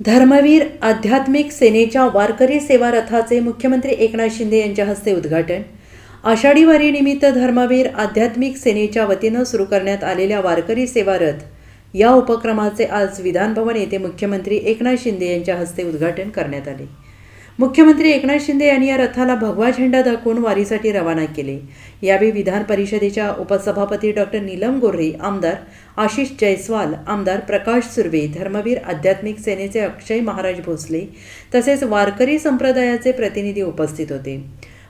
धर्मवीर आध्यात्मिक सेनेच्या वारकरी सेवा रथाचे मुख्यमंत्री एकनाथ शिंदे यांच्या हस्ते उद्घाटन। आषाढी वारीनिमित्त धर्मवीर आध्यात्मिक सेनेच्या वतीनं सुरू करण्यात आलेल्या वारकरी सेवा रथ या उपक्रमाचे आज विधानभवन येथे मुख्यमंत्री एकनाथ शिंदे यांच्या हस्ते उद्घाटन करण्यात आले। मुख्यमंत्री एकनाथ शिंदे यांनी या रथाला भगवा झेंडा दाखवून वारीसाठी रवाना केले। यावेळी विधान परिषदेच्या उपसभापती डॉक्टर नीलम गोऱ्हे, आमदार आशिष जयस्वाल, आमदार प्रकाश सुर्वे, धर्मवीर आध्यात्मिक सेनेचे अक्षय महाराज भोसले तसेच वारकरी संप्रदायाचे प्रतिनिधी उपस्थित होते।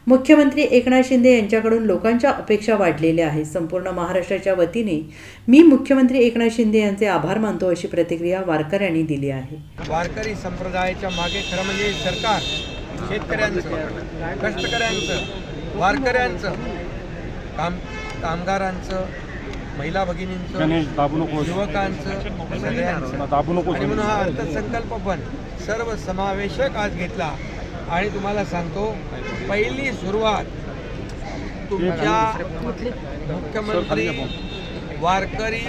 मुख्यमंत्री एकनाथ शिंदे यांच्याकडून लोकांच्या अपेक्षा वाढलेल्या आहेत। संपूर्ण महाराष्ट्राच्या वतीने मी मुख्यमंत्री एकनाथ शिंदे यांचे आभार मानतो, अशी प्रतिक्रिया वारकऱ्यांनी दिली आहे। वारकरी संप्रदायाच्या मागे खरं म्हणजे सरकार शेतकऱ्यांचं, कष्टकऱ्यांचं, वारकऱ्यांचं, कामगारांचं, महिला भगिनींचं, युवकांचं, सगळ्यांचं आणि म्हणून हा अर्थसंकल्प पण सर्वसमावेशक आज घेतला। आणि तुम्हाला सांगतो, पहिली सुरुवात तुमच्या मुख्यमंत्री वारकरी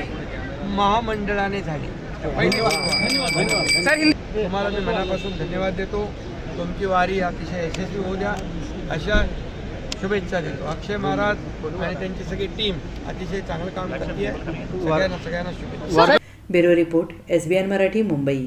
महामंडळाने झाली। पहिली तुम्हाला मी मनापासून धन्यवाद देतो। तुमची वारी अतिशय यशस्वी होऊ द्या अशा शुभेच्छा देतो। अक्षय महाराज आणि त्यांची सगळी टीम अतिशय चांगलं काम करते आहे। सगळ्यांना शुभेच्छा। Bureau report, SBN Marathi, Mumbai.